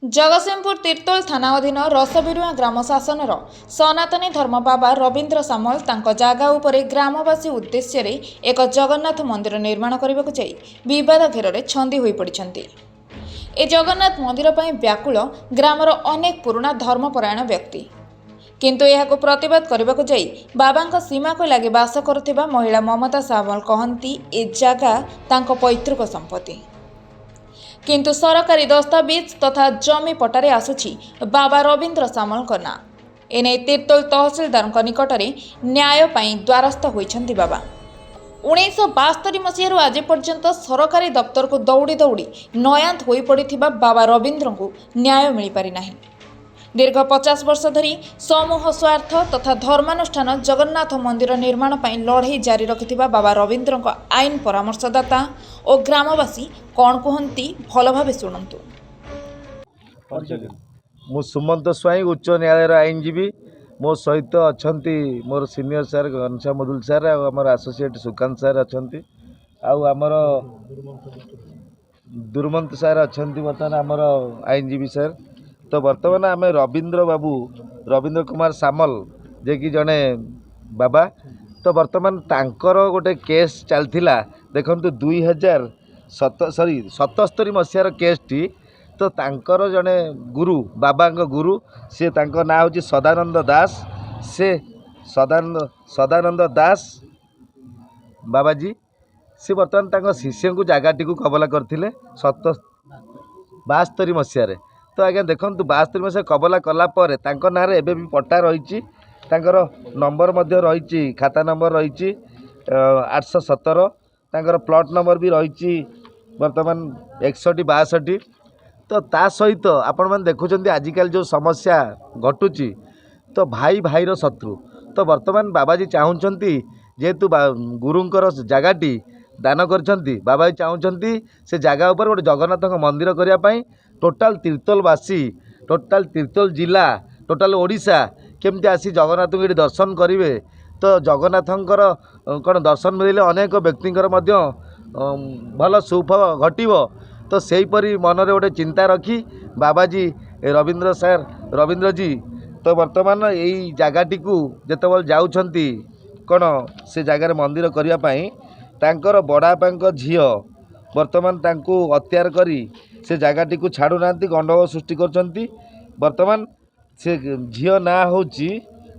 जगतसिंहपुर तीर्तोल थाना अधीन रसबिरुआ ग्राम शासनर सनातनी धर्म बाबा रवींद्र सामल तांको जागा उपरे ग्रामवासी उद्देश्य रे एक जगन्नाथ मंदिर निर्माण करने को विवाद घेर छंदी होई पड़िछंती। ए जगन्नाथ मंदिर पई व्याकुल ग्रामर अनेक पुराना धर्मपरायण व्यक्ति किंतु यहाको प्रतिवाद करने को बाबा सीमा को लगे बास करुथिबा महिला ममता सामल कहती ए जगह तांको पैतृक संपत्ति किंतु सरकारी दस्तावेज तथा जमी पटारे आसुछि बाबा रवींद्र सामल ना एने तीर्तोल तहसिलदार निकट में न्याय पाई द्वारस्थ होइछंती बाबा। 1972 मसीह आज पर्यंत सरकारी दफ्तर को दौड़ी दौड़ी नयांत होई पड़िथिबा बाबा रवींद्र को न्याय मिल पारि नाही। दीर्घ 50 वर्ष धरी समूह स्वार्थ तथा धर्मानुष्ठान जगन्नाथ मंदिर निर्माण पर लड़ाई जारी रखिथिबा बाबा रवींद्र आईन परामर्शदाता और ग्रामवासी कौन कहती भल भाव शुणु। मु सुमंत स्वाई उच्च न्यायालय आईनजीवी मो सहित अच्छा मोर सीनियर सार घनश्याम मधुल सार आमर एसोसिएट सुकांत सार अच्छा आमर दुर्मंत सार अच्छा बर्तमान आमर आईनजीवी सार। तो बर्तमान आम रवींद्र बाबू रवींद्र कुमार सामल जे कि जड़े बाबा तो बर्तमान तांकर गोटे केस चलता देखु 2077 मसीहार केसटी तो तांकर जड़े गुरु बाबा गुरु सी ना हूँ सदानंद दास से सदानंद दास बाबाजी सी बर्तमान शिष्य को जगह को कबला करते 72 मसीह। तो आज्ञा देखु 72 मसीहा कबला कलापर ना एबे भी पट्टा रही नंबर रही खाता नंबर रही 817 तांकर प्लॉट नंबर भी रही बर्तमान 61 62। तो ता सहित आपण मैंने देखुं आजिकल जो समस्या घटुची तो भाई भाईर शत्रु। तो बर्तमान बाबाजी चाहूँगी जेहेतु गुरुंकर जगहटी दान करछंती बाबाजी चाहूँगी से जगह उपर गोटे जगन्नाथ मंदिर करने टोटाल तीर्तोलवासी टोटाल तीर्तोल जिला टोटाल ओडिशा केमती आसी जगन्नाथ को दर्शन करेंगे। तो जगन्नाथंकर कौन दर्शन मिले अनेक व्यक्तिंकर मध्य भल सुफल घटिव। तो सेहीपरि मनरे गोटे चिंता रखी बाबाजी रवींद्र जी तो बर्तमान यही जगहटी को जितेबाला जाऊँगी कौन से जगार मंदिर करने तांकर बड़ापा झील बर्तमान तांको हत्यार करी से जगहटी को छाड़ू ना गंडगोल सृष्टि करछंती। बर्तमान से झील ना हूँ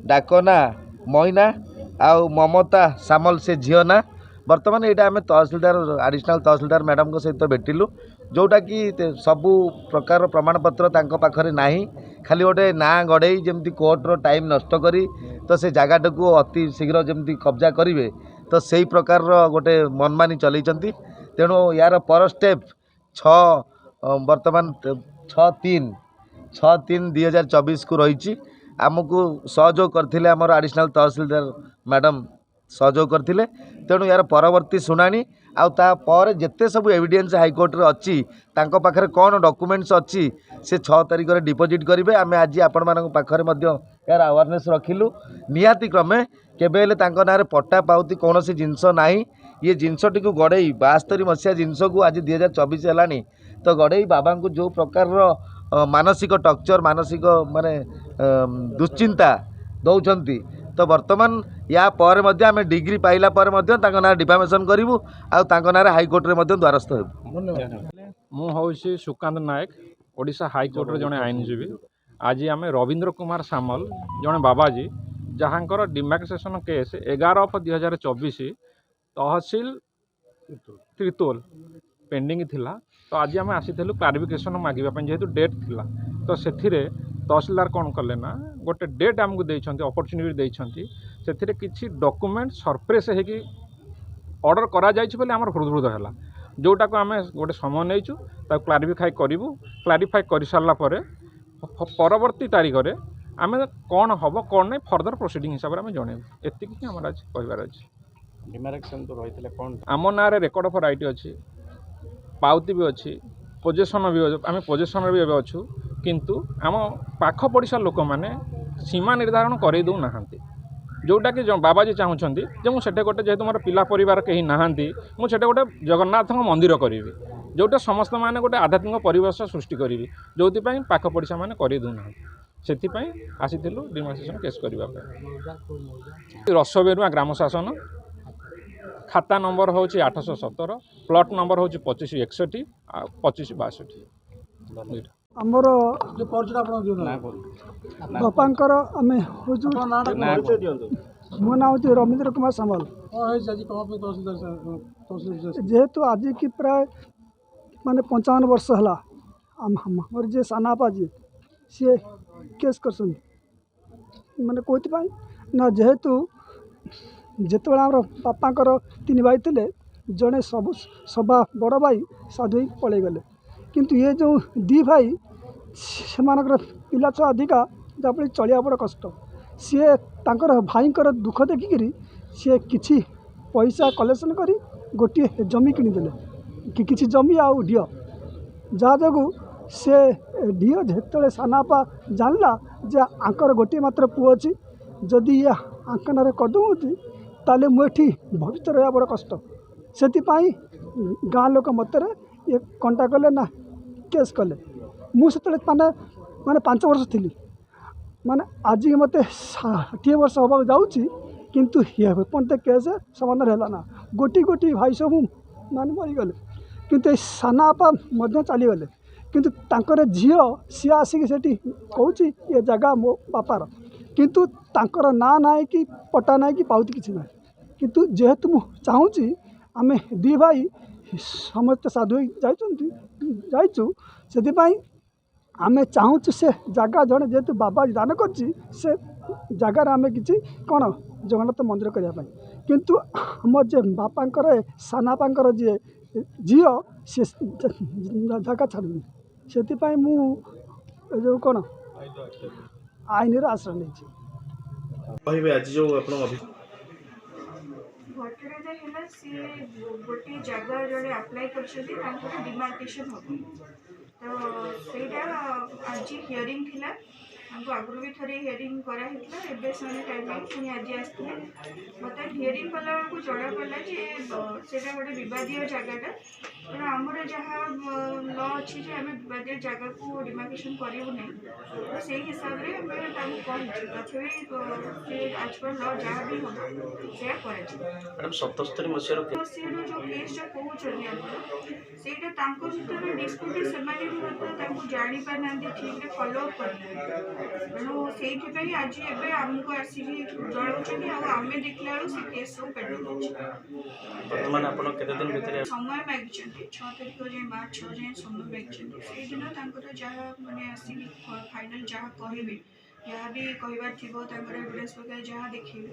डाक ना मैना आउ ममता सामल से झील ना बर्तमान यहाँ आम तहसिलदार एडिशनल तहसिलदार मैडम को सहित भेटिलु जोटा कि सबू प्रकार प्रमाणपत्र तांको पाखरे नाही खाली गोटे ना गड़े जमती कोर्टर टाइम नष्ट करी तो से जगह को अति शीघ्र जमती कब्जा करेंगे तो सही प्रकार गोटे मनमानी चलती। तेणु यार पर स्टेप 6 बर्तमान 6/3/2024 को रही आमको सहयोग करथिले आमर एडिशनल तहसिलदार मैडम सहयोग करथिले। तेणु यार परवर्ती शुणाणी आउर जिते सब एविडेंस हाईकोर्ट रे अच्छी तांको पाखरे कौन डॉक्यूमेंट्स अच्छी से 6 तारिख रे डिपोजिट करेंगे। आम आज आपण मान पाखरे मध्य यार अवेयरनेस रखिलु निहाती क्रमे केबेले तांको नारे पट्टा पाउती कौन सी जिनस नाही ये जिनसटी को गड़े 72 मसीहा जिनस को आज 2024 है तो गड़े बाबा को जो प्रकार मानसिक टर्चर मानसिक माने दुश्चिंता दौरान तो बर्तमान या पर मध्य आम डिग्री पाइला पर मध्य तांको ना डिफामेशन करूँ आउ हाईकोर्ट रे मध्य द्वारस्थ हो। मु हूँ सुकांत नायक ओडिशा हाईकोर्ट रे जड़े आईनजीवी। आज आम रवींद्र कुमार सामल जड़े बाबाजी जहाँकर डिमार्केशन केस 11/2024 तहसिल तीर्तोल पेंडिंग थिला। तो आज आम आसीलु क्लारिफिकेशन मागिबा जेहेतु डेट थिला तो से तहसिलदार कौन कले ना गोटे डेट आमको देइछंती अपॉर्चुनिटी देइछंती से किसी डॉक्यूमेंट सरप्रेस होगी ऑर्डर करा जाइछि बोले हमर हृदय है जोटा को आम गोटे समय नहींचु क्लारिफाई करूँ क्लारिफाई कर सारा परवर्ती तारीख में आम कौन हम कौन नहीं फर्दर प्रोसीडिंग हिसाब से जनइबू एतिक आम आज कहबार अच्छे। डिमार्केशन तो रही कौन आम ना रेकर्ड ऑफ राइट अच्छी पाउती भी अच्छी पोजेसन भी आम पोजेसन भी एवं अच्छू किंतु आम पाख पड़िशा लोक मैंने सीमा निर्धारण कर दौ ना जोटा कि बाबाजी चाहूँगी जे मुझे गोटे जेहेतु मोर पिला परिवार कहीं नहांती मुझे गोटे जगन्नाथ मंदिर करी जोटा समस्त मैंने गोटे आध्यात्मिक परिवेश सृष्टि करी जो पाख पड़िशा मैंने कर दूना से आसीलु डिमार्केशन केस करने रसबेरुआ ग्राम शासन खाता नंबर हूँ 817 प्लट नंबर हूँ 2561 आ 2562 आमर बापांकर आमे मो ना हूँ रवींद्र कुमार सामल जेहेतु आज की प्राय माने 55 वर्ष है मोर जे सानापा जी सी केस कर माने कौन ना जेहेतु जिते आम बापांकर 3 भाई थे जड़े सब सभा बड़ भाई साधु पलि गले किंतु ये जो 2 भाई से पिला छुआ अधिका जहाँ चलिया बड़ कष्ट सी तांकर भाईंकर दुख देखिकी सी किछि पैसा कलेक्शन करी गोटे जमी किनीदे कि जमी आउ ढीओ जहाँ जो से ढीओ जो सानापा जानला जे आंकर गोटे मात्र पुओ अच्छी जदि ये आंकन करदे ताले मुझे भविष्य रहा बड़ कष्ट से गाँ लोक मतरे ये कंटा कले ना केस कले मुझे माने 5 वर्ष थी माने आज मत 60 वर्ष हवा जाऊँगी किंतु ये पर्यंत केस समाधान है ना गोटी गोटी भाई सब माने मरीगले किंतु सानापा चलीगले किंतु तांकर झील सी आसिक से कौच ये जगह मो बापार किंतु तांकर ना ना कि पटा ना कि पाउती किसी ना किंतु जेहेतु मु चाहूँगी आमे 2 भाई समस्त साधु जाइचु से आमे चाहूँ से जगह जड़े जेहेतु बाबा दान कर जगार आमे किसी कौन जगन्नाथ मंदिर करने किंतु आम जे बापांकर सानापांकर जे झील सी जगह छाड़ुनी से मु जो कौन आईन आश्रय नहीं आज जो घटना है सी गोटे जगह जड़े अप्लाई कर डिमार्केशन हम तो सहीटा आज हियरिंग थिला हमको आगु भी थे हियरिंग कराइला टाइम पुणी आज आसते मतलब हियरिंग कला को जना पड़ा जे से गोटे बदीय जगहटा तेना आमर जहाँ ल अच्छी आम बदीय जगह को डिमार्केशन करूँ ना तो से हिसाब से तथापि आज पर ल जहाँ भी हम से 77 मसीह जो केसटा कहते सेटा भर डिस्प्यूट से जानी पाना ठीक फॉलो अप करना तेणु से आज एवं आमको आसिक जनाऊँ आम देखला से केस सब पेंडिंग बर्तमान आप समय मागिं 6 तारीख जाए मार्च 6 जाए समय मागिं से दिन जहाँ मैंने आसिक फाइनाल जहाँ कहे जहाँ भी कहबार थी एविडेंस वगैरह जहाँ देखिए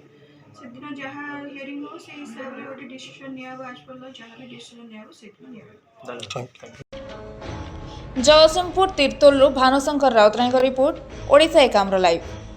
से दिन जहाँ हियरिंग हो से हिसाब से गोटे डिसीजन निया आज पर जहाँ भी डिसीजन निया जयसिंहपुर तीर्तोलू भानुशंकर राउतराय रिपोर्ट ओडिशा एकाम्र लाइव।